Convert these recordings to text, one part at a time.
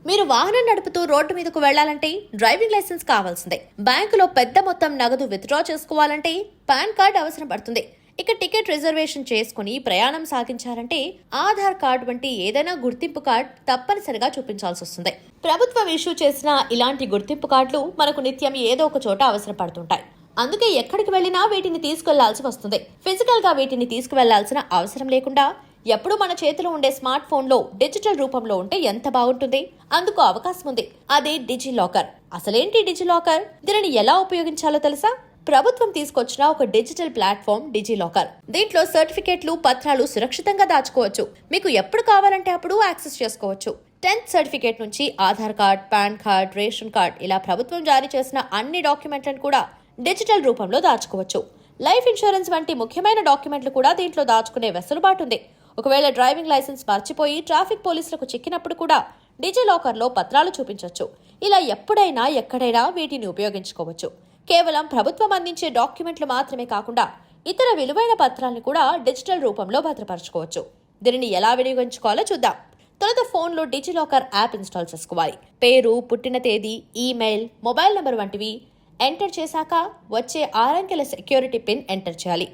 మీరు వాహనం నడుపుతూ రోడ్డు మీదకు వెళ్లాలంటే డ్రైవింగ్ లైసెన్స్ కావాల్సిందే. బ్యాంకులో పెద్ద మొత్తం నగదు విత్డ్రా చేసుకోవాలంటే పాన్ కార్డ్ అవసరం పడుతుంది. ఇక టికెట్ రిజర్వేషన్ చేసుకుని ప్రయాణం సాగించాలంటే ఆధార్ కార్డ్ వంటి ఏదైనా గుర్తింపు కార్డ్ తప్పనిసరిగా చూపించాల్సి వస్తుంది. ప్రభుత్వం ఇష్యూ చేసిన ఇలాంటి గుర్తింపు కార్డులు మనకు నిత్యం ఏదో ఒక చోట అవసరం పడుతుంటాయి. అందుకే ఎక్కడికి వెళ్లినా వీటిని తీసుకెళ్లాల్సి వస్తుంది. ఫిజికల్ గా వీటిని తీసుకువెళ్లాల్సిన అవసరం లేకుండా ఎప్పుడు మన చేతిలో ఉండే స్మార్ట్ ఫోన్ లో డిజిటల్ రూపంలో ఉంటే ఎంత బాగుంటుంది. అందుకు అవకాశం ఉంది. అదే డిజిలాకర్. అసలేంటి డిజిలాకర్? దీనిని ఎలా ఉపయోగించాలో తెలుసా? ప్రభుత్వం తీసుకొచ్చిన ఒక డిజిటల్ ప్లాట్ఫామ్ డిజిలాకర్. దీంట్లో సర్టిఫికేట్లు, పత్రాలు సురక్షితంగా దాచుకోవచ్చు. మీకు ఎప్పుడు కావాలంటే అప్పుడు యాక్సెస్ చేసుకోవచ్చు. 10th సర్టిఫికేట్ నుంచి Aadhaar card, pan card, ration card ఇలా ప్రభుత్వం జారీ చేసిన అన్ని డాక్యుమెంట్లను కూడా డిజిటల్ రూపంలో దాచుకోవచ్చు. లైఫ్ ఇన్సూరెన్స్ వంటి ముఖ్యమైన డాక్యుమెంట్లు కూడా దీంట్లో దాచుకునే వెసులుబాటు ఉంది. ఒకవేళ డ్రైవింగ్ లైసెన్స్ మర్చిపోయి ట్రాఫిక్ పోలీసులకు చిక్కినప్పుడు కూడా డిజిలాకర్లో పత్రాలు చూపించవచ్చు. ఇలా ఎప్పుడైనా ఎక్కడైనా వీటిని ఉపయోగించుకోవచ్చు. కేవలం ప్రభుత్వం అందించే డాక్యుమెంట్లు మాత్రమే కాకుండా ఇతర విలువైన పత్రాలను కూడా డిజిటల్ రూపంలో భద్రపరచుకోవచ్చు. దీనిని ఎలా వినియోగించుకోవాలో చూద్దాం. తొలుత ఫోన్లో డిజిలాకర్ యాప్ ఇన్స్టాల్ చేసుకోవాలి. పేరు, పుట్టిన తేదీ, ఈమెయిల్, మొబైల్ నంబర్ వంటివి ఎంటర్ చేశాక వచ్చే 6 అంకెల సెక్యూరిటీ పిన్ ఎంటర్ చేయాలి.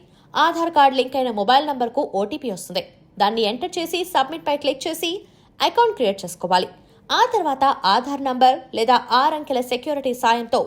ఆధార్ కార్డ్ లింక్ అయిన మొబైల్ నంబర్కు ఓటీపీ వస్తుంది. దాన్ని ఎంటర్ చేసి సబ్మిట్ పై క్లిక్ చేసి అకౌంట్ క్రియేట్ చేసుకోవాలి. ఆ తర్వాత ఆధార్ నంబర్ లేదా 6 అంకెల సెక్యూరిటీ సాయంతో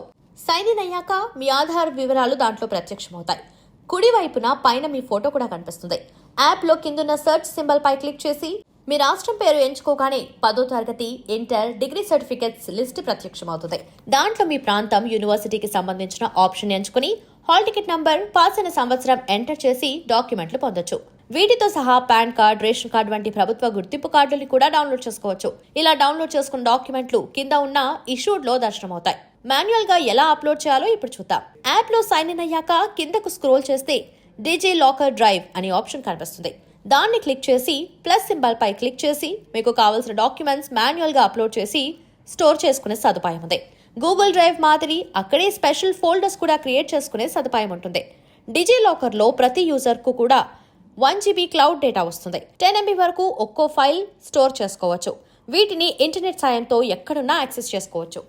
సైన్ ఇన్ అయ్యాక మీ ఆధార్ వివరాలు దాంట్లో ప్రత్యక్షమవుతాయి. కుడి వైపున పైన మీ ఫోటో కూడా కనిపిస్తుంది. యాప్లో కిందున్న సెర్చ్ సింబల్ పై క్లిక్ చేసి మీ రాష్ట్రం పేరు ఎంచుకోగానే 10వ తరగతి, ఇంటర్, డిగ్రీ సర్టిఫికెట్స్ లిస్ట్ ప్రత్యక్షమవుతుంది. దాంట్లో మీ ప్రాంతం, యూనివర్సిటీకి సంబంధించిన ఆప్షన్ ఎంచుకుని హాల్ టికెట్ నంబర్, పాస్ అయిన సంవత్సరం ఎంటర్ చేసి డాక్యుమెంట్లు పొందొచ్చు. వీటితో సహా పాన్ కార్డ్, రేషన్ కార్డ్ వంటి ప్రభుత్వ గుర్తింపు కార్డులను కూడా డౌన్లోడ్ చేసుకోవచ్చు. ఇలా డౌన్లోడ్ చేసుకున్న డాక్యుమెంట్లు కింద ఉన్న ఇష్యూడ్ లో దర్శనమవుతాయి. మాన్యువల్ గా ఎలా అప్లోడ్ చేయాలో ఇప్పుడు చూద్దాం. యాప్ లో సైన్ ఇన్ అయ్యాక కిందకు స్క్రోల్ చేస్తే డిజిలాకర్ డ్రైవ్ అనే ఆప్షన్ కనిపిస్తుంది. దాన్ని క్లిక్ చేసి ప్లస్ సింబల్ పై క్లిక్ చేసి మీకు కావాల్సిన డాక్యుమెంట్స్ మాన్యువల్ గా అప్లోడ్ చేసి స్టోర్ చేసుకునే సదుపాయం ఉంది. గూగుల్ డ్రైవ్ మాదిరి అక్కడే స్పెషల్ ఫోల్డర్స్ కూడా క్రియేట్ చేసుకునే సదుపాయం ఉంటుంది. డిజిలాకర్ లో ప్రతి యూజర్ కు కూడా 1 GB క్లౌడ్ డేటా వస్తుంది. 10 MB వరకు ఒక్కో ఫైల్ స్టోర్ చేసుకోవచ్చు. వీటిని ఇంటర్నెట్ సాయంతో ఎక్కడున్నా యాక్సెస్ చేసుకోవచ్చు.